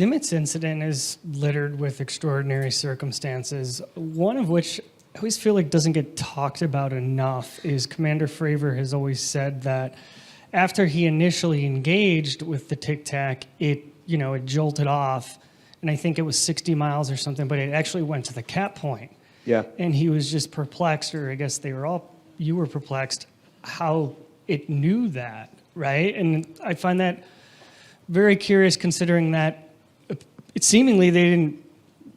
Nimitz incident is littered with extraordinary circumstances, one of which I always feel like doesn't get talked about enough is Commander Fravor has always said that after he initially engaged with the TicTac, it jolted off, and I think it was 60 miles or something, but it actually went to the cap point. Yeah. And he was just perplexed, or I guess you were perplexed, how it knew that, right? And I find that very curious, considering that it seemingly they didn't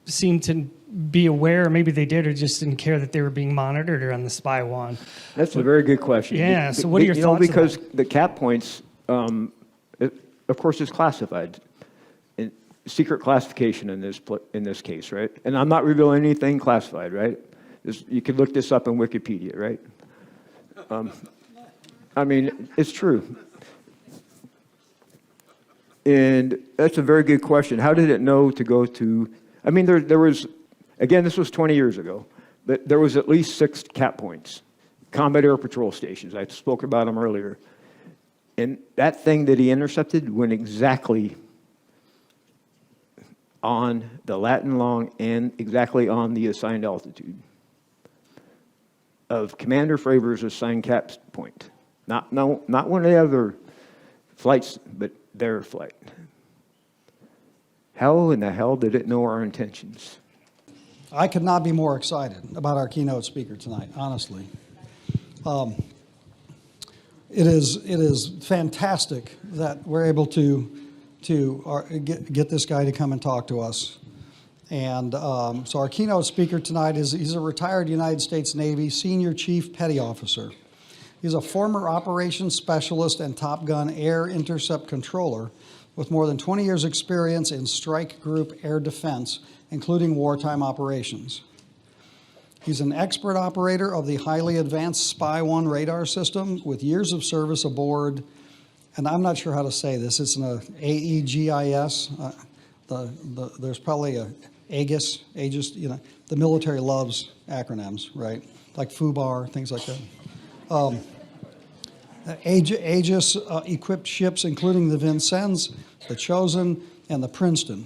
seem to be aware, or maybe they did, or just didn't care that they were being monitored or on the spy wand. That's a very good question. Yeah, so what are your thoughts because about it? the cap points, of course, is classified. Secret classification in this case, right? And I'm not revealing anything classified, right? You could look this up on Wikipedia, right? I mean, it's true. And that's a very good question. How did it know to go to? I mean, there was, again, this was 20 years ago, but there was at least 6 cap points, combat air patrol stations. I spoke about them earlier. And that thing that he intercepted went exactly on the Latin long and exactly on the assigned altitude of Commander Fravor's assigned cap point. Not one of the other flights, but their flight. How in the hell did it know our intentions? I could not be more excited about our keynote speaker tonight, honestly. It is fantastic that we're able to get this guy to come and talk to us. And so our keynote speaker tonight he's a retired United States Navy Senior Chief Petty Officer. He's a former operations specialist and Top Gun air intercept controller with more than 20 years experience in strike group air defense, including wartime operations. He's an expert operator of the highly advanced Spy-1 radar system with years of service aboard, and I'm not sure how to say this, it's an AEGIS. There's probably a Aegis, the military loves acronyms, right? Like FUBAR, things like that. Aegis equipped ships, including the Vincennes, the Chosen, and the Princeton.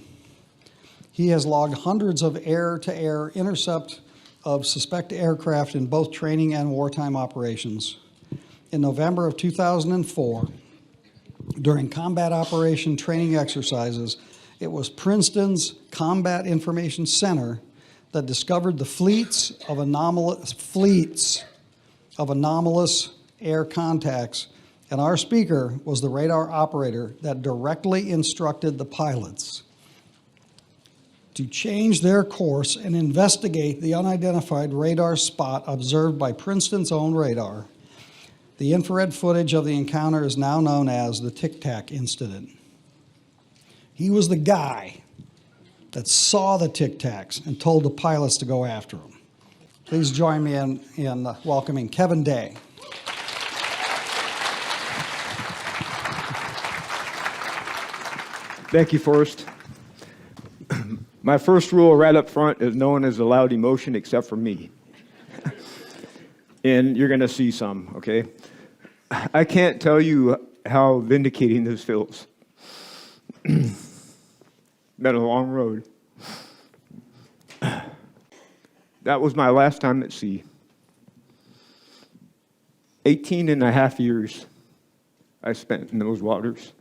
He has logged hundreds of air-to-air intercept of suspect aircraft in both training and wartime operations. In November of 2004, during combat operation training exercises, it was Princeton's Combat Information Center that discovered the fleets of anomalous air contacts, and our speaker was the radar operator that directly instructed the pilots to change their course and investigate the unidentified radar spot observed by Princeton's own radar. The infrared footage of the encounter is now known as the TicTac incident. He was the guy that saw the TicTacs and told the pilots to go after them. Please join me in welcoming Kevin Day. Thank you, Forrest. My first rule right up front is no one is allowed emotion except for me. And you're going to see some, okay? I can't tell you how vindicating this feels. Been a long road. That was my last time at sea. 18 and a half years I spent in those waters.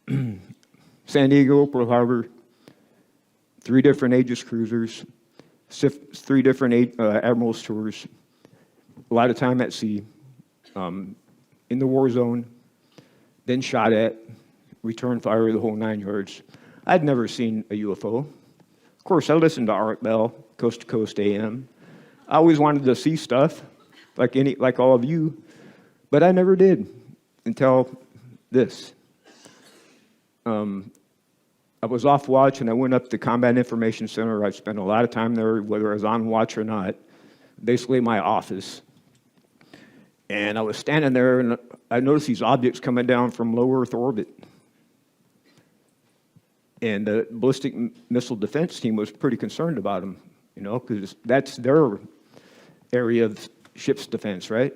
San Diego, Pearl Harbor, 3 different Aegis cruisers, 3 different Admiral's tours, a lot of time at sea, in the war zone, then shot at, return fire, the whole 9 yards. I'd never seen a UFO. Of course, I listened to Art Bell, Coast to Coast AM. I always wanted to see stuff, like all of you, but I never did until this. I was off watch, and I went up to the Combat Information Center. I spent a lot of time there, whether I was on watch or not, basically my office. And I was standing there, and I noticed these objects coming down from low Earth orbit. And the ballistic missile defense team was pretty concerned about them, because that's their area of ship's defense, right?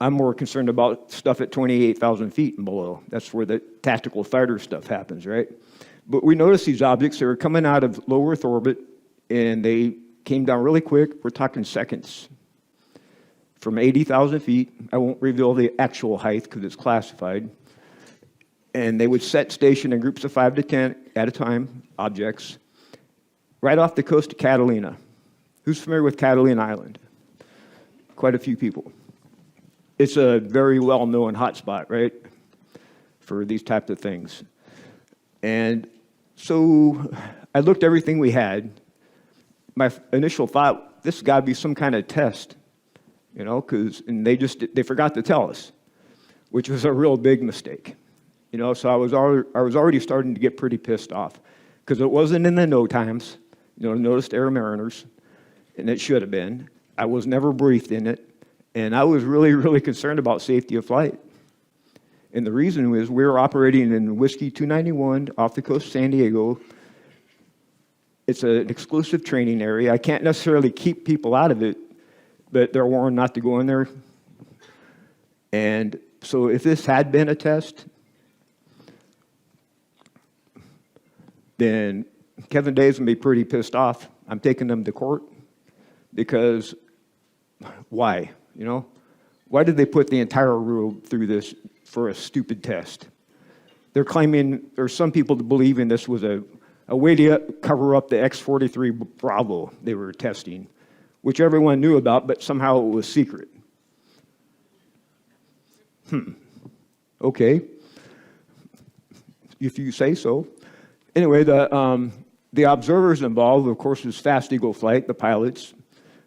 I'm more concerned about stuff at 28,000 feet and below. That's where the tactical fighter stuff happens, right? But we noticed these objects, they were coming out of low Earth orbit, and they came down really quick. We're talking seconds. From 80,000 feet, I won't reveal the actual height because it's classified. And they would set station in groups of 5 to 10 at a time, objects, right off the coast of Catalina. Who's familiar with Catalina Island? Quite a few people. It's a very well-known hotspot, right, for these types of things. And so I looked at everything we had. My initial thought, this has got to be some kind of test, you know, and they forgot to tell us, which was a real big mistake. You know, so I was already starting to get pretty pissed off because it wasn't in the no times, you know, noticed air mariners, and it should have been. I was never briefed in it, and I was really, really concerned about safety of flight. And the reason was we were operating in Whiskey 291 off the coast of San Diego. It's an exclusive training area. I can't necessarily keep people out of it, but they're warned not to go in there. And so if this had been a test, then Kevin Dave's going to be pretty pissed off. I'm taking them to court because why? You know? Why did they put the entire world through this for a stupid test? They're claiming, there's some people that believe in this was a way to cover up the X-43 Bravo they were testing, which everyone knew about, but somehow it was secret. Okay. If you say so. Anyway, the observers involved, of course, was Fast Eagle Flight, the pilots,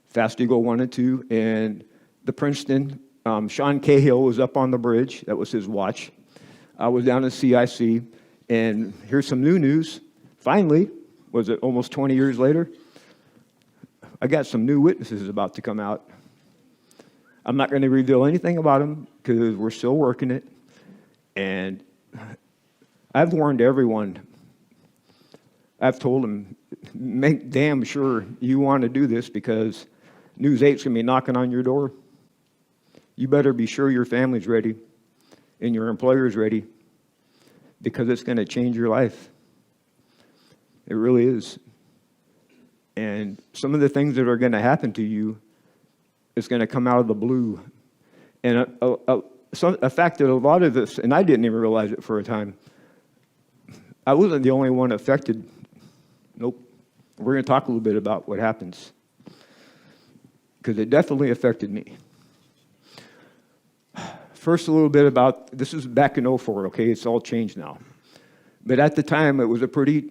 Fast Eagle 1 and 2, and the Princeton. Sean Cahill was up on the bridge. That was his watch. I was down at CIC, and here's some new news. Finally, was it almost 20 years later? I got some new witnesses about to come out. I'm not going to reveal anything about them because we're still working it. And I've warned everyone. I've told them, make damn sure you want to do this because News 8's going to be knocking on your door. You better be sure your family's ready and your employer's ready because it's going to change your life. It really is. And some of the things that are going to happen to you is going to come out of the blue. And a fact that a lot of this, and I didn't even realize it for a time, I wasn't the only one affected. Nope. We're going to talk a little bit about what happens because it definitely affected me. First, a little bit about, this is back in 04, okay? It's all changed now. But at the time, it was a pretty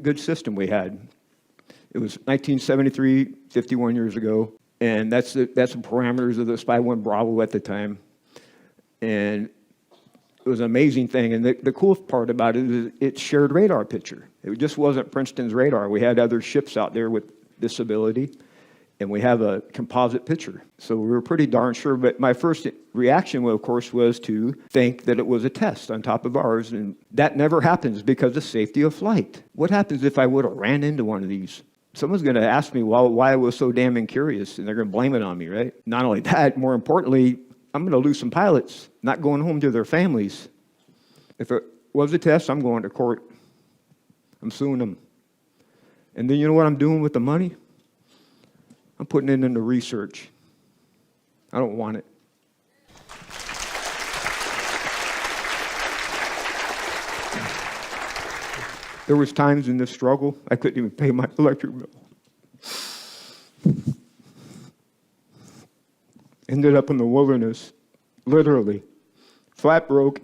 good system we had. It was 1973, 51 years ago, and that's the parameters of the Spy 1 Bravo at the time. And it was an amazing thing. And the cool part about it is it shared radar picture. It just wasn't Princeton's radar. We had other ships out there with this ability, and we have a composite picture. So we were pretty darn sure. But my first reaction, of course, was to think that it was a test on top of ours. And that never happens because of safety of flight. What happens if I would have ran into one of these? Someone's going to ask me why I was so damn incurious, and they're going to blame it on me, right? Not only that, more importantly, I'm going to lose some pilots, not going home to their families. If it was a test, I'm going to court. I'm suing them. And then you know what I'm doing with the money? I'm putting it into research. I don't want it. There was times in this struggle I couldn't even pay my electric bill. Ended up in the wilderness, literally, flat broke.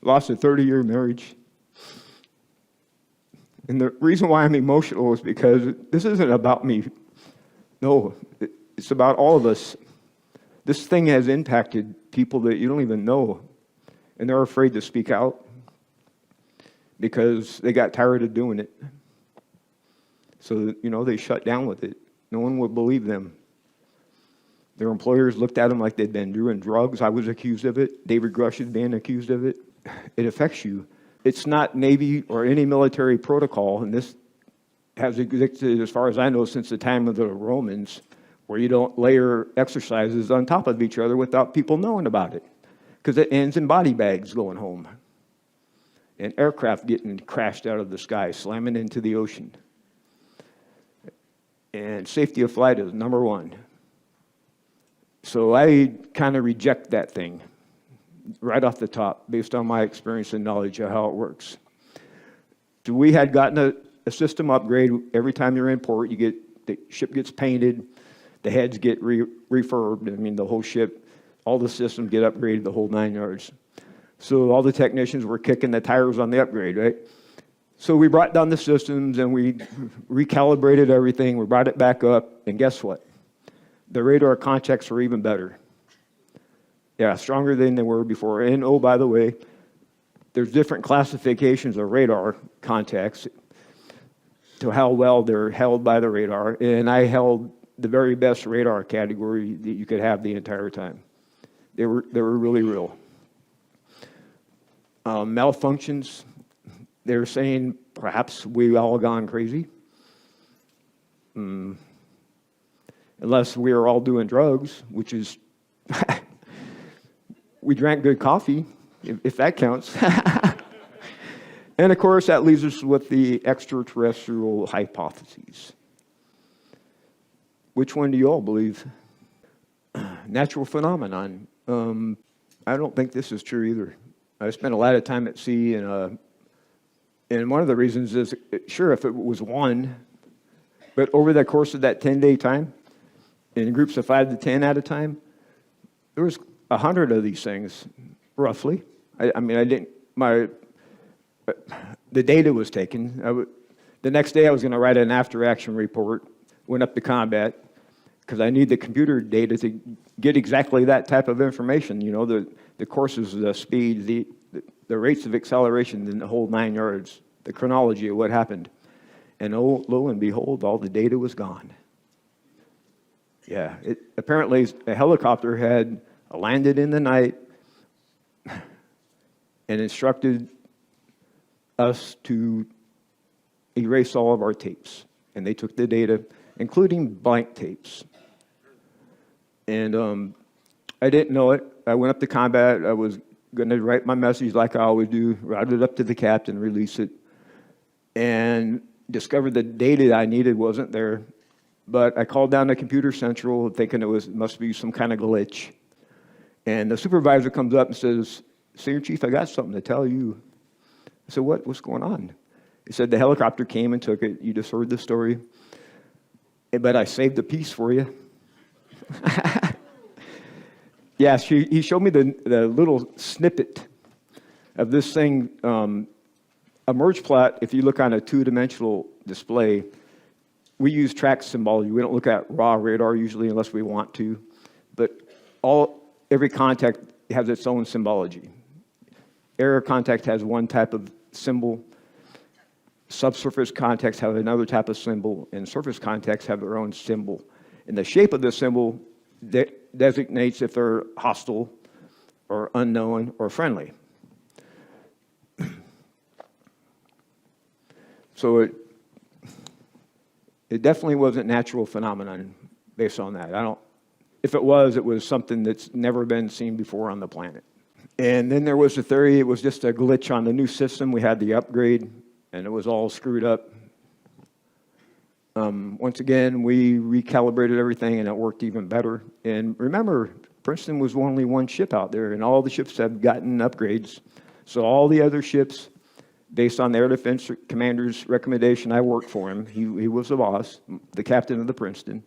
Lost a 30-year marriage. And the reason why I'm emotional is because this isn't about me. No, it's about all of us. This thing has impacted people that you don't even know, and they're afraid to speak out because they got tired of doing it. So, they shut down with it. No one would believe them. Their employers looked at them like they'd been doing drugs. I was accused of it. David Grush is being accused of it. It affects you. It's not Navy or any military protocol, and this has existed, as far as I know, since the time of the Romans, where you don't layer exercises on top of each other without people knowing about it, because it ends in body bags going home and aircraft getting crashed out of the sky, slamming into the ocean. And safety of flight is number one. So I kind of reject that thing right off the top, based on my experience and knowledge of how it works. So we had gotten a system upgrade. Every time you're in port, the ship gets painted, the heads get refurbed. I mean, the whole ship, all the systems get upgraded, the whole 9 yards. So all the technicians were kicking the tires on the upgrade, right? So we brought down the systems and we recalibrated everything. We brought it back up, and guess what? The radar contacts were even better. Yeah, stronger than they were before. And oh, by the way, there's different classifications of radar contacts to how well they're held by the radar. And I held the very best radar category that you could have the entire time. They were really real. Malfunctions, they're saying perhaps we all gone crazy. Unless we were all doing drugs, which is, we drank good coffee, if that counts. And of course, that leaves us with the extraterrestrial hypotheses. Which one do you all believe? Natural phenomenon. I don't think this is true either. I spent a lot of time at sea, and one of the reasons is, sure, if it was one, but over the course of that 10-day time, in groups of 5 to 10 at a time, there was 100 of these things, roughly. The data was taken. The next day I was going to write an after-action report, went up to combat, because I need the computer data to get exactly that type of information, you know, the courses, the speed, the rates of acceleration in the whole 9 yards, the chronology of what happened. And oh, lo and behold, all the data was gone. Yeah, apparently a helicopter had landed in the night and instructed us to erase all of our tapes. And they took the data, including blank tapes. And I didn't know it. I went up to combat. I was going to write my message like I always do, route it up to the captain, release it, and discovered the data that I needed wasn't there. But I called down to Computer Central thinking must be some kind of glitch. And the supervisor comes up and says, "Senior Chief, I got something to tell you." I said, what's going on? He said, "The helicopter came and took it. You just heard the story. But I saved a piece for you." Yeah, he showed me the little snippet of this thing. A merge plot, if you look on a two-dimensional display, we use track symbology. We don't look at raw radar usually unless we want to. But every contact has its own symbology. Air contact has one type of symbol. Subsurface contacts have another type of symbol, and surface contacts have their own symbol. And the shape of the symbol designates if they're hostile or unknown or friendly. So it definitely wasn't natural phenomenon based on that. If it was something that's never been seen before on the planet. And then there was a theory it was just a glitch on the new system. We had the upgrade, and it was all screwed up. Once again, we recalibrated everything, and it worked even better. And remember, Princeton was only one ship out there, and all the ships have gotten upgrades. So all the other ships, based on the Air Defense Commander's recommendation, I worked for him. He was the boss, the captain of the Princeton.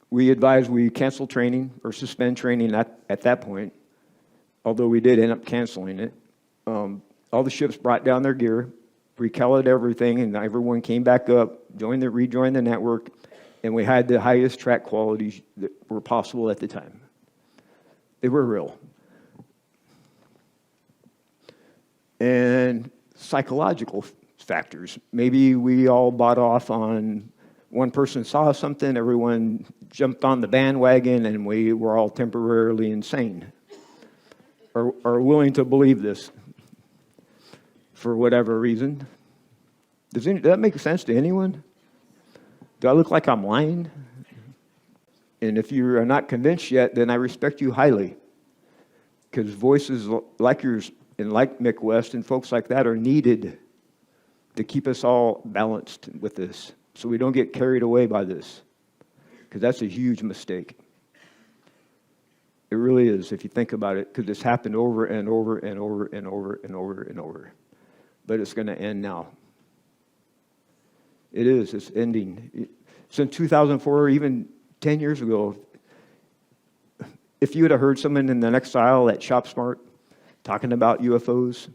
We advised we cancel training or suspend training at that point, although we did end up canceling it. All the ships brought down their gear, recalibrated everything, and everyone came back up, rejoined the network, and we had the highest track qualities that were possible at the time. They were real. And psychological factors. Maybe we all bought off on one person saw something, everyone jumped on the bandwagon, and we were all temporarily insane or willing to believe this for whatever reason. Does that make sense to anyone? Do I look like I'm lying? And if you are not convinced yet, then I respect you highly. Because voices like yours and like Mick West and folks like that are needed to keep us all balanced with this so we don't get carried away by this. Because that's a huge mistake. It really is, if you think about it, because it's happened over and over and over and over and over and over. But it's going to end now. It is. It's ending. Since 2004, even 10 years ago, if you would have heard someone in the next aisle at ShopSmart talking about UFOs,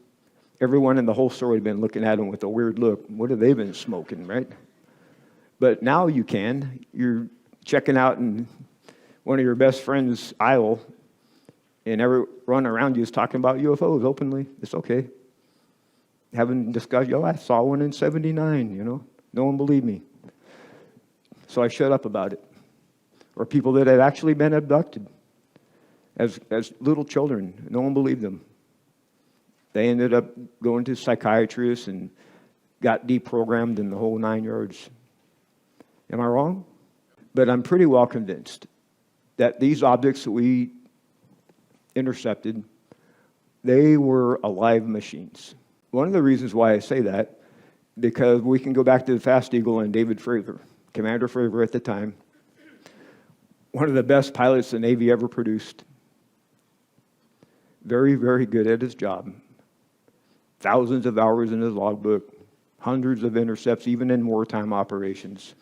everyone in the whole store had been looking at them with a weird look. What have they been smoking, right? But now you can. You're checking out in one of your best friend's aisle, and everyone around you is talking about UFOs openly. It's okay. Having discussed, I saw one in 79, No one believed me. So I shut up about it. Or people that had actually been abducted as little children. No one believed them. They ended up going to psychiatrists and got deprogrammed in the whole 9 yards. Am I wrong? But I'm pretty well convinced that these objects that we intercepted, they were alive machines. One of the reasons why I say that, because we can go back to the Fast Eagle and David Fravor, Commander Fravor at the time, one of the best pilots the Navy ever produced. Very, very good at his job. Thousands of hours in his logbook, hundreds of intercepts, even in wartime operations.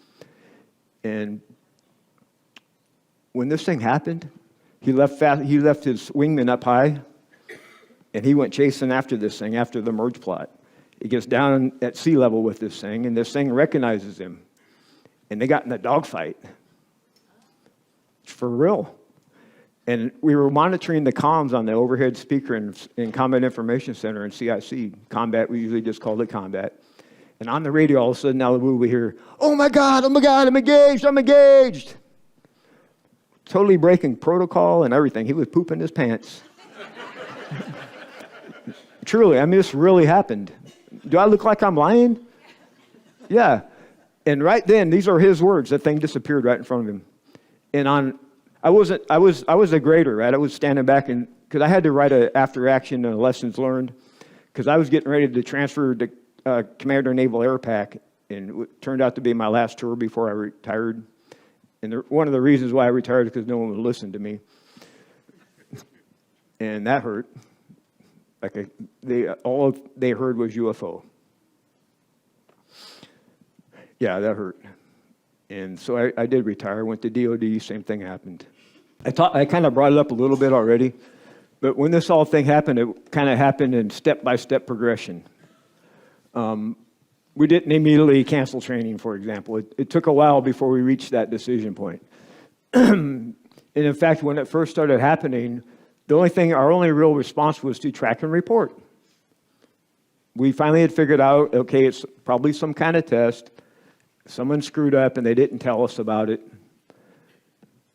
And when this thing happened, he left his wingman up high, and he went chasing after this thing, after the merge plot. He gets down at sea level with this thing, and this thing recognizes him. And they got in a dogfight. For real. And we were monitoring the comms on the overhead speaker in Combat Information Center in CIC. Combat, we usually just called it combat. And on the radio, all of a sudden, out of the blue, we hear, oh my God, I'm engaged. Totally breaking protocol and everything. He was pooping his pants. Truly, this really happened. Do I look like I'm lying? Yeah. And right then, these are his words. That thing disappeared right in front of him. And I was a grader, right? I was standing back because I had to write a after action and lessons learned because I was getting ready to transfer to Commander Naval Air Pack, and it turned out to be my last tour before I retired. And one of the reasons why I retired is because no one would listen to me, and that hurt. All they heard was UFO. Yeah, that hurt. And so I did retire, went to DOD, same thing happened. I kind of brought it up a little bit already, but when this whole thing happened, it kind of happened in step-by-step progression. We didn't immediately cancel training, for example. It took a while before we reached that decision point. And in fact, when it first started happening, our only real response was to track and report. We finally had figured out, okay, it's probably some kind of test. Someone screwed up and they didn't tell us about it.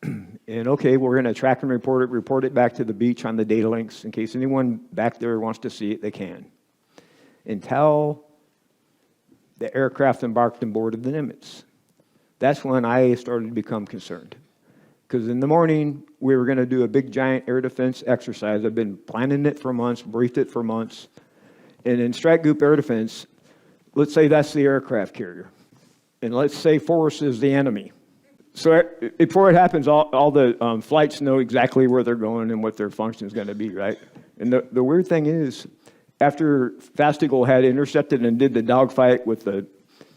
And okay, we're going to track and report it back to the beach on the data links. In case anyone back there wants to see it, they can. Until the aircraft embarked and boarded the Nimitz. That's when I started to become concerned. Because in the morning, we were going to do a big, giant air defense exercise. I've been planning it for months, briefed it for months. And in strike group air defense, let's say that's the aircraft carrier. And let's say force is the enemy. So before it happens, all the flights know exactly where they're going and what their function is going to be, right? And the weird thing is, after Fast Eagle had intercepted and did the dogfight with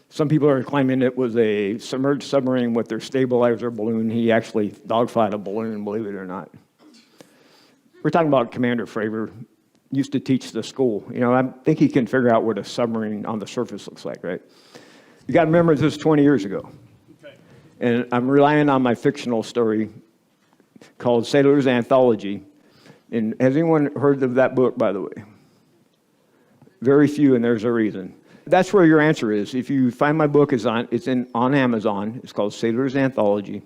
some people are claiming it was a submerged submarine with their stabilizer balloon. He actually dogfight a balloon, believe it or not. We're talking about Commander Fravor. Used to teach the school. I think he can figure out what a submarine on the surface looks like, right? You got to remember this was 20 years ago. Okay. And I'm relying on my fictional story called Sailors Anthology. And has anyone heard of that book, by the way? Very few, and there's a reason. That's where your answer is. If you find my book, it's on Amazon. It's called Sailors Anthology.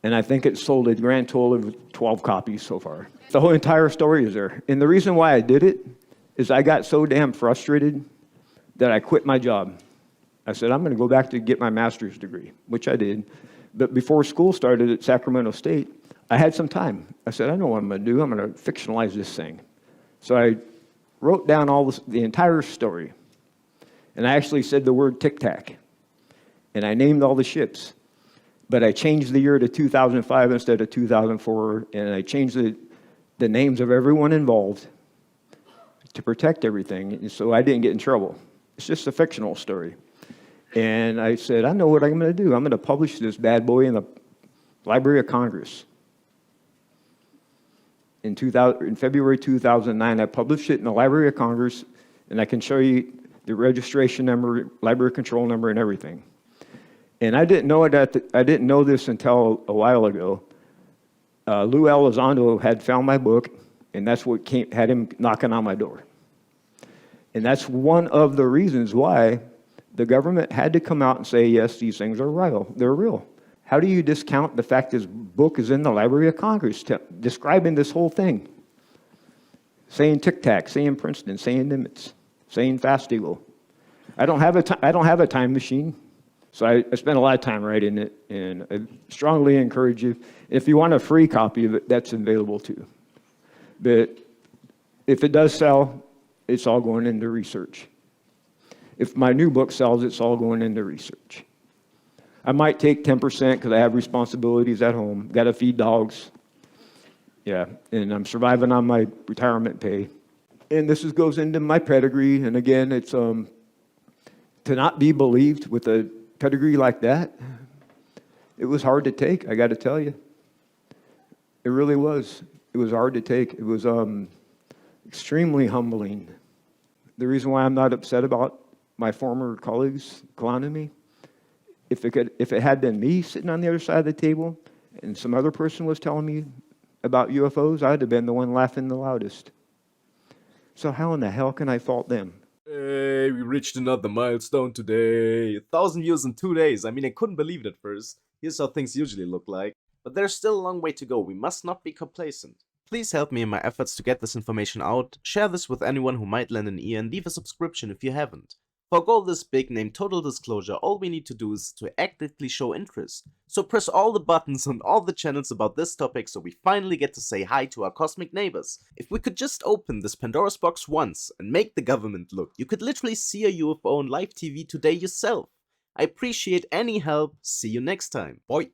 And I think it's sold a grand total of 12 copies so far. The whole entire story is there. And the reason why I did it is I got so damn frustrated that I quit my job. I said, I'm going to go back to get my master's degree, which I did. But before school started at Sacramento State, I had some time. I said, I know what I'm going to do. I'm going to fictionalize this thing. So I wrote down the entire story. And I actually said the word TicTac. And I named all the ships. But I changed the year to 2005 instead of 2004. And I changed the names of everyone involved to protect everything. And so I didn't get in trouble. It's just a fictional story. And I said, I know what I'm going to do. I'm going to publish this bad boy in the Library of Congress. In February 2009, I published it in the Library of Congress, and I can show you the registration number, library control number, and everything. And I didn't know I didn't know this until a while ago. Lou Elizondo had found my book, and that's what had him knocking on my door. And that's one of the reasons why the government had to come out and say, yes, these things are real. They're real. How do you discount the fact this book is in the Library of Congress describing this whole thing? Saying TicTac, saying Princeton, saying Nimitz, saying Fast Eagle. I don't have a time machine, so I spent a lot of time writing it, and I strongly encourage you. If you want a free copy of it, that's available too. But if it does sell, it's all going into research. If my new book sells, it's all going into research. I might take 10% because I have responsibilities at home. Got to feed dogs. Yeah, and I'm surviving on my retirement pay. And this goes into my pedigree. And again, it's to not be believed with a pedigree like that. It was hard to take, I got to tell you. It really was. It was hard to take. It was extremely humbling. The reason why I'm not upset about my former colleagues clowning me, if it had been me sitting on the other side of the table and some other person was telling me about UFOs, I'd have been the one laughing the loudest. So how in the hell can I fault them? Hey, we reached another milestone today. 1,000 views in 2 days. I mean, I couldn't believe it at first. Here's how things usually look like. But there's still a long way to go. We must not be complacent. Please help me in my efforts to get this information out. Share this with anyone who might lend an ear, and leave a subscription if you haven't. For a goal this big named Total Disclosure, all we need to do is to actively show interest. So press all the buttons on all the channels about this topic so we finally get to say hi to our cosmic neighbors. If we could just open this Pandora's box once and make the government look, you could literally see a UFO on live TV today yourself. I appreciate any help. See you next time. Bye.